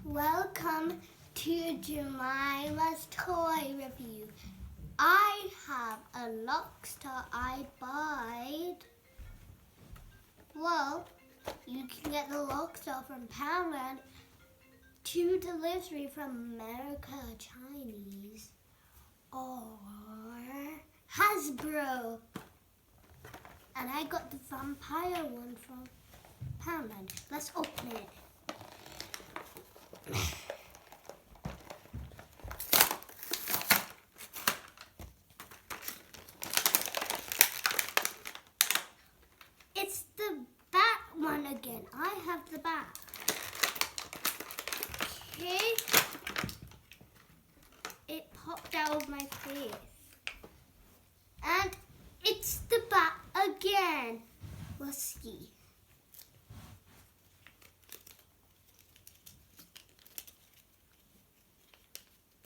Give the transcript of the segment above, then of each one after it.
Welcome to Jemimah's toy review. I have a Lockstar I bought. Well, you can get the Lockstar from Poundland to delivery from America Chinese or Hasbro. And I got the vampire one from Poundland. Let's open it. It's the bat one again. I have the bat. Okay. It popped out of my face. And it's the bat again. Let's see.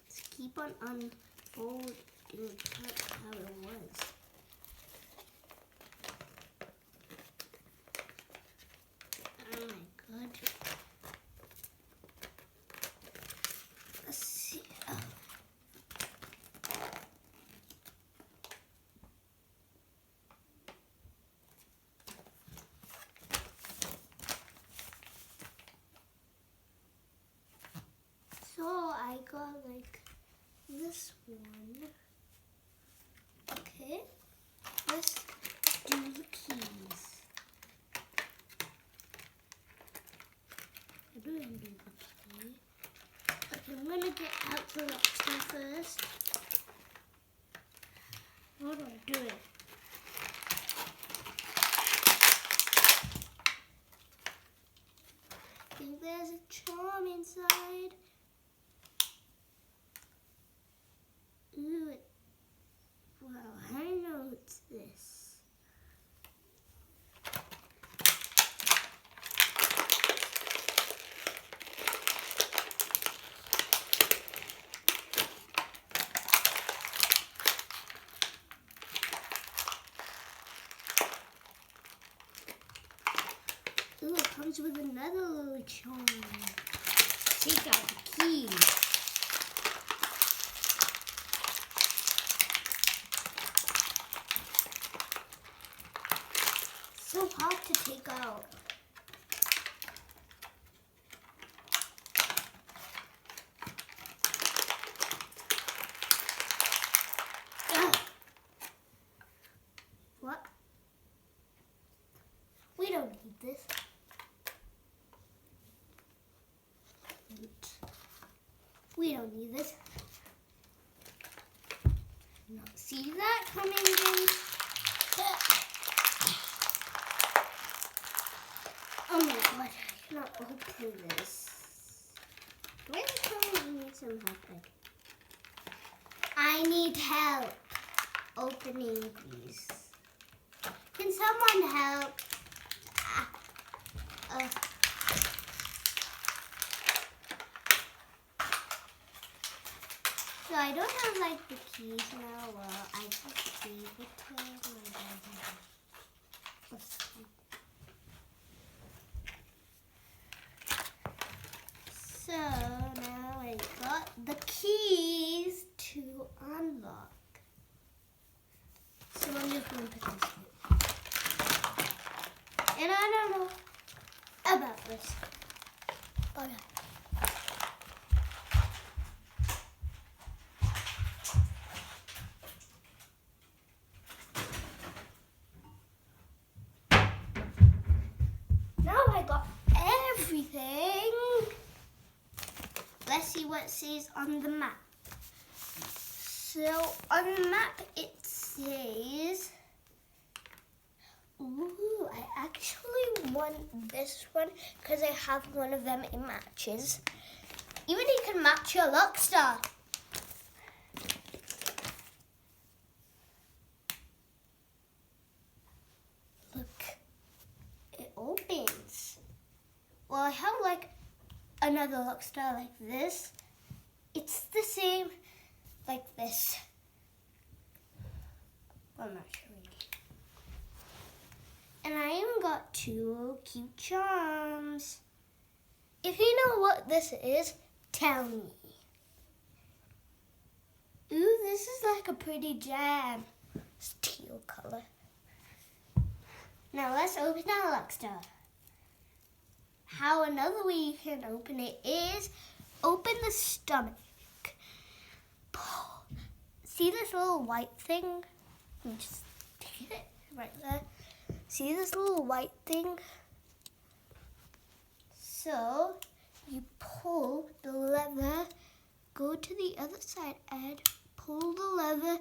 Let's keep on unfolding how it was. Oh my god. Let's see. Oh. So I got like this one. Okay. Let's do the keys. How do I do the key? Okay, I'm gonna get out the Lockstar first. How do I do it? I think there's a charm inside. Ooh, wow, I know it's this. Ooh, it comes with another little charm. Take out the key. So hard to take out. Ugh. What? We don't need this. We don't need this. No, see that coming in? Oh my god, I cannot open this. Where's the need some help? I need help opening these. Can someone help? So I don't have like the keys now. Well, I just gave it to my dad. Let's see. So now I got the keys to unlock. So I'm just going to put this here. And I don't know about this. Okay. Now I got everything. Let's see what it says on the map. So on the map it says, ooh, I actually want this one because I have one of them. It matches. Even you can match your Lockstar. Look, it opens. Well, I have like another Lockstar like this. It's the same like this. I'm not sure. And I even got two cute charms. If you know what this is, tell me. Ooh, this is like a pretty jam. Steel color. Now let's open our luck star. How another way you can open it is open the stomach. See this little white thing? Let me just take it right there. See this little white thing? So you pull the lever, go to the other side and pull the lever,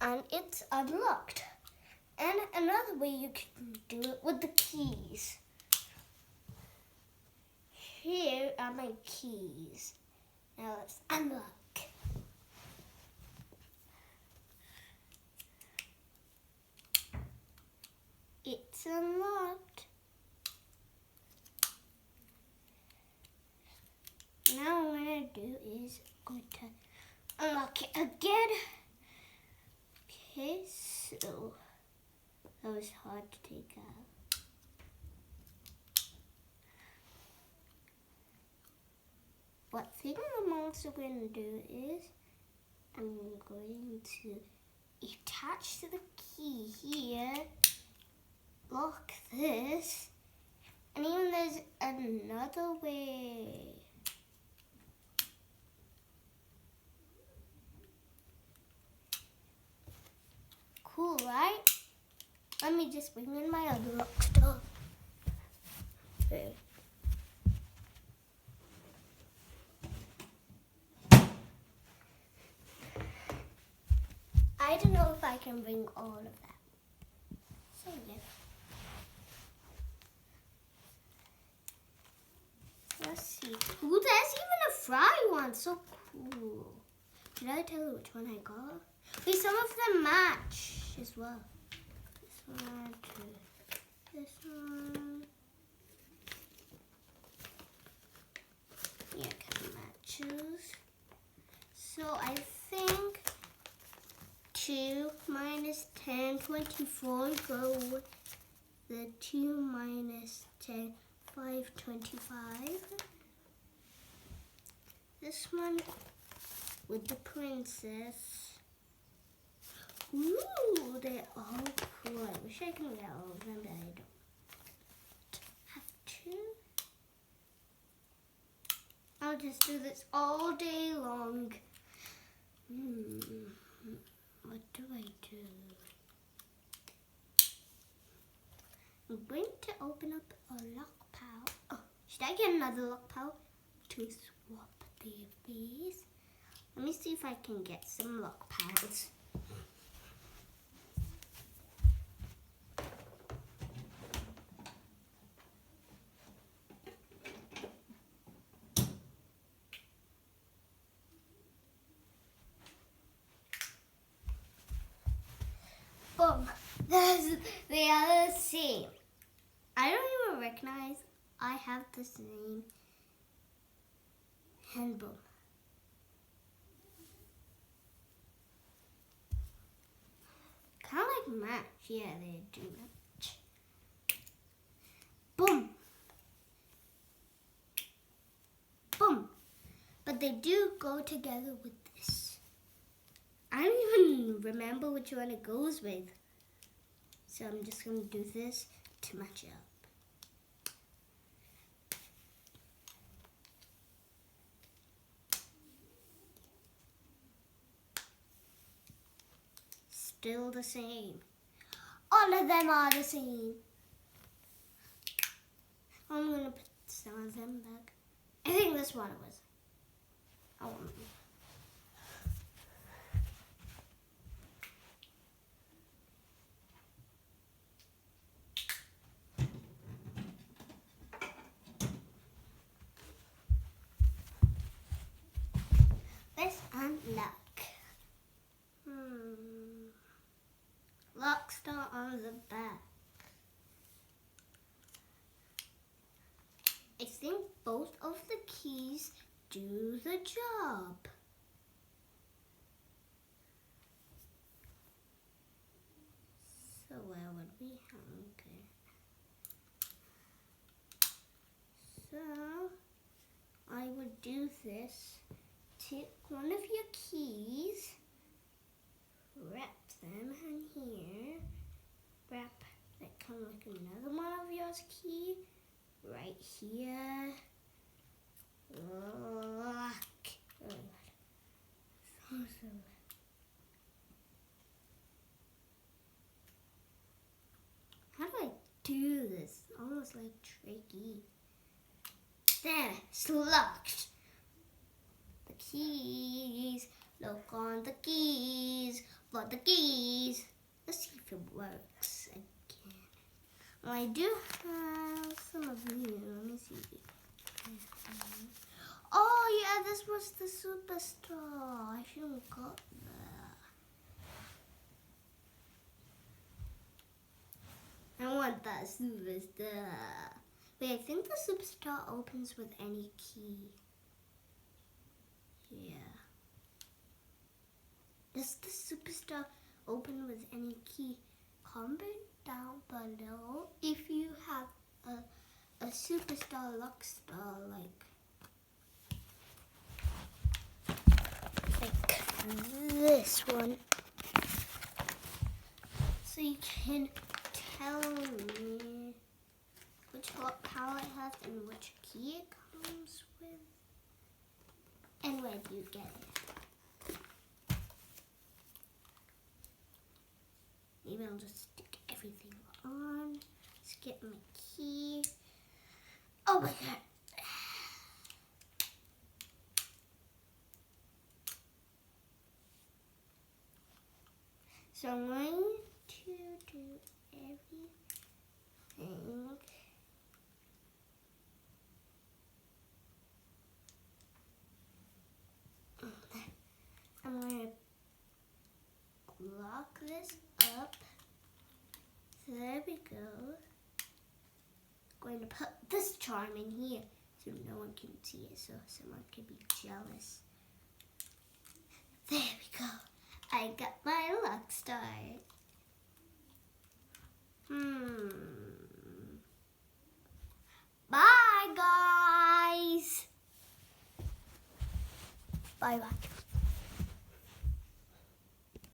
and it's unlocked. And another way you can do it with the keys. Here are my keys. Now let's unlock. It's unlocked. Now what I'm going to do is going to unlock it again. Okay, so that was hard to take out. What thing I'm also going to do is I'm going to attach to the key here, lock this, and even there's another way. Cool, right? Let me just bring in my other lock star. Okay. I don't know if I can bring all of that. So yeah. Let's see. Ooh, there's even a fry one. So cool. Did I tell you which one I got? Wait, some of them match as well. This one, this one. Yeah, kind of matches. So I think 2 minus 10, 24. Go with the 2 minus 10, 5, 25. This one with the princess. Ooh, they're all cool. I wish I could get all of them, but I don't have to. I'll just do this all day long. What do I do? I'm going to open up a lock pal. Oh, should I get another lock pal to swap these? Let me see if I can get some lock pals. Boom. They are the same. I don't even recognize I have the same. And boom. Kind of like match. Yeah, they do match. Boom. Boom. But they do go together with this. I don't even remember which one it goes with. So I'm just going to do this to match it up. Still the same. All of them are the same. I'm going to put some of them back. I think this one was. I want them. Let's unlock. Lock star on the back. I think both of the keys do the job. So where would we hang? Okay. So this. Take one of your keys, wrap them in here, wrap like kind of like another one of yours key right here. Lock. How do I do this? Almost like tricky. There, it's locked. The keys. Look on the keys. For the keys. Let's see if it works again. Well, I do have some of these. Let me see. Oh yeah, this was the superstar. I should have got that. I want that superstar. Wait, I think the superstar opens with any key. Yeah. Does the superstar open with any key? Comment down below if you have a superstar luck star like this one. So you can tell me which power it has and which key it comes with. And where do you get it? Maybe I'll just stick everything on. Let's get my key. Oh my god. So I'm going to do everything. I'm going to lock this up. So there we go. Going to put this charm in here so no one can see it, so someone can be jealous. There we go. I got my luck star. Bye, guys. Bye-bye.